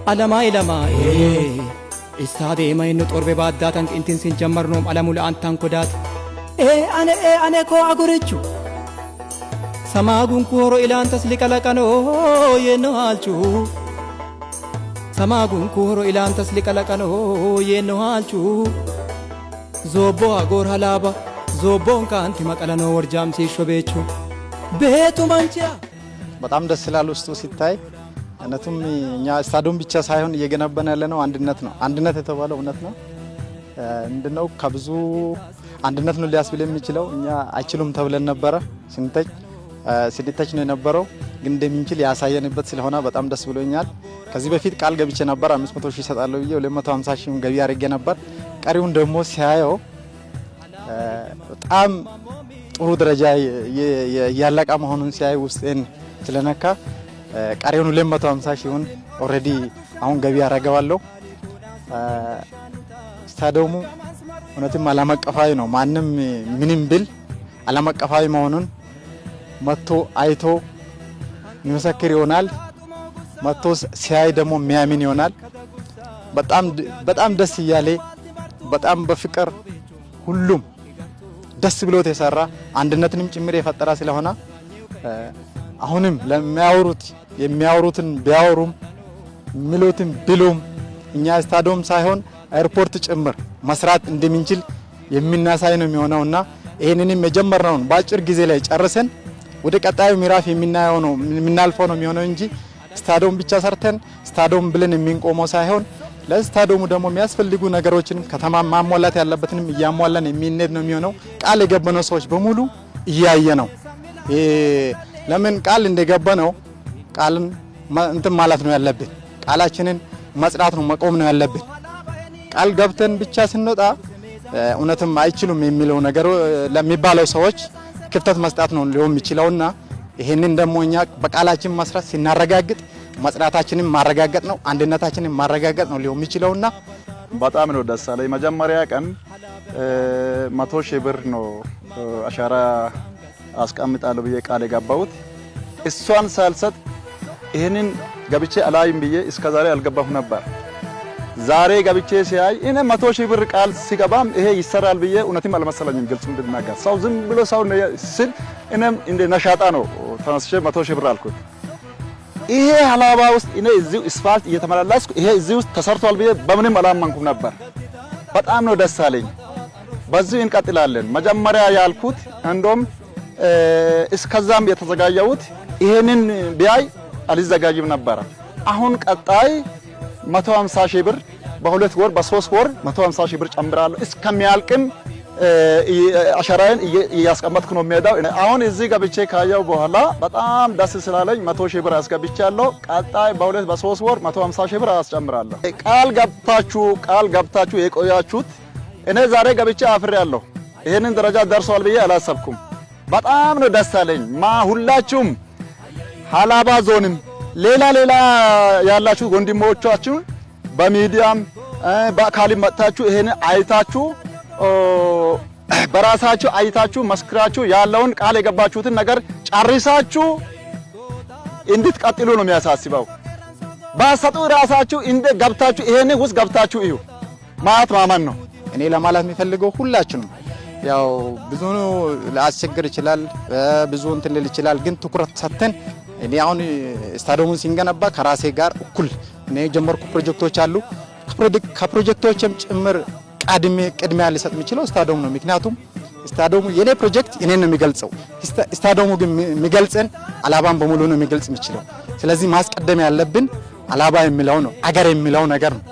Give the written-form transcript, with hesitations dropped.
علما إلما استادي ما إنه تربي بعد داتن إنتين سنجمر نوم على مول أنتان كودات أنا كو أقولتشو سماعون كورو إلان تسلك لكانو ينوالشو سماعون كورو إلان تسلك لكانو ينوالشو زوبو أغور هلابا زوبون كانتي مكالانو ورجام سيشو بيچو بيتو منچا በጣም ደስ ይላል ውስጡ ሲታይ እነቱም እኛ ስታዲየም ብቻ ሳይሆን እየገነባን ያለነው አንድነት ነው። አንድነት የተባለው እውነት ነው። እንድነው ከብዙ አንድነት ነው ሊያስብል የሚችለው እኛ አይችሉም ተብለን ነበር ስንተች ነው የነበረው ግን እንደምንችል ያሳየንበት ስለሆነ በጣም ደስ ብሎኛል። ከዚህ በፊት ቃል ገብቼ ነበር 500 ሺህ ሰጣለሁ ብዬ 250 ሺህ ገቢ አድርጌ ነበር። ቀሪውን ደግሞ ሲያየው በጣም ጥሩ ደረጃ ያለቀ መሆኑን ሲያይ ውስጤን ስለነካ ቀሪውን 250 ሺህን ኦሬዲ አሁን ገቢ አረጋዋለሁ። ስታዲየሙ እውነትም ዓለም አቀፋዊ ነው። ማንም ምንም ብል ዓለም አቀፋዊ መሆኑን መጥቶ አይቶ የሚመሰክር ይሆናል። መጥቶ ሲያይ ደግሞ የሚያምን ይሆናል። በጣም ደስ እያለ በጣም በፍቅር ሁሉም ደስ ብሎት የሰራ አንድነትንም ጭምር የፈጠራ ስለሆነ አሁንም የሚያወሩትን ቢያወሩም ሚሉትን ቢሉም እኛ ስታዲየም ሳይሆን ኤርፖርት ጭምር መስራት እንደምንችል የሚናሳይ ነው የሚሆነውና ይሄንንም የጀመርነው በአጭር ጊዜ ላይ ጨርሰን ወደ ቀጣዩ ምዕራፍ የምናልፈው ነው የሚሆነው እንጂ ስታዲየም ብቻ ሰርተን ስታዲየም ብለን የምንቆመው ሳይሆን ለስታዲየሙ ደግሞ የሚያስፈልጉ ነገሮችን ከተማ ማሟላት ያለበትንም እያሟላን የሚነድ ነው የሚሆነው። ቃል የገባነው ሰዎች በሙሉ እያየ ነው። ለምን ቃል እንደገባነው ቃልን እንትን ማለት ነው ያለብን። ቃላችንን መጽናት ነው መቆም ነው ያለብን። ቃል ገብተን ብቻ ስንወጣ እውነትም አይችሉም የሚለው ነገር ለሚባለው ሰዎች ክፍተት መስጠት ነው ሊሆን የሚችለውና ይሄንን ደግሞ እኛ በቃላችን መስራት ሲናረጋግጥ መጽናታችንን ማረጋገጥ ነው አንድነታችንን ማረጋገጥ ነው ሊሆን የሚችለውና በጣም ነው ደስ አለኝ። መጀመሪያ ቀን 100 ሺህ ብር ነው አሻራ አስቀምጣለሁ ብዬ ቃል የገባሁት እሷን ሳልሰጥ ይሄንን ገብቼ አላይም ብዬ እስከዛሬ አልገባሁ ነበር። ዛሬ ገብቼ ሲያይ እኔ 100 ሺህ ብር ቃል ሲገባም ይሄ ይሰራል ብዬ እውነትም አልመሰለኝም። ግልጽ እንድናገር ሰው ዝም ብሎ ሰው ስል እኔም እንደ ነሻጣ ነው ተነስቼ 100 ሺህ ብር አልኩት። ይሄ ሀላባ ውስጥ እኔ እዚሁ አስፋልት እየተመላለስኩ ይሄ እዚሁ ውስጥ ተሰርቷል ብዬ በምንም አላመንኩም ነበር። በጣም ነው ደስ አለኝ። በዚሁ እንቀጥላለን። መጀመሪያ ያልኩት እንደም እስከዛም የተዘጋጀሁት ይሄንን ቢያይ አልዘጋጅም ነበር። አሁን ቀጣይ 150 ሺህ ብር በሁለት ወር በሶስት ወር 150 ሺህ ብር ጨምራለሁ። እስከሚያልቅም አሻራዬን እያስቀመጥኩ ነው የሚሄደው። አሁን እዚህ ገብቼ ካየው በኋላ በጣም ደስ ስላለኝ 100 ሺህ ብር አስገብቻለሁ። ቀጣይ በሁለት በሶስት ወር 150 ሺህ ብር አስጨምራለሁ። ቃል ገብታችሁ የቆያችሁት እኔ ዛሬ ገብቼ አፍሬያለሁ። ይሄንን ደረጃ ደርሷል ብዬ አላሰብኩም። በጣም ነው ደስ አለኝ። ሁላችሁም ሀላባ ዞንም ሌላ ያላችሁ ወንድሞቻችሁ በሚዲያም በአካልም መጥታችሁ ይሄን አይታችሁ በራሳችሁ አይታችሁ መስክራችሁ ያለውን ቃል የገባችሁትን ነገር ጨርሳችሁ እንድትቀጥሉ ነው የሚያሳስበው። ባሰጡ ራሳችሁ እንደ ገብታችሁ ይሄን ውስጥ ገብታችሁ እዩ ማመን ነው። እኔ ለማለት የሚፈልገው ሁላችንም ያው ብዙ ላስቸግር ይችላል ብዙ እንትን ልል ይችላል ግን ትኩረት ሰጥተን እኔ አሁን ስታዲየሙን ሲንገነባ ከራሴ ጋር እኩል እኔ ጀመርኩ ፕሮጀክቶች አሉ ከፕሮጀክቶችም ጭምር ቅድሚያ ሊሰጥ የሚችለው ስታዲየሙ ነው። ምክንያቱም ስታዲየሙ የኔ ፕሮጀክት እኔን ነው የሚገልጸው። ስታዲየሙ ግን የሚገልጸን አላባን በሙሉ ነው የሚገልጽ የሚችለው። ስለዚህ ማስቀደም ያለብን አላባ የሚለው ነው አገር የሚለው ነገር ነው።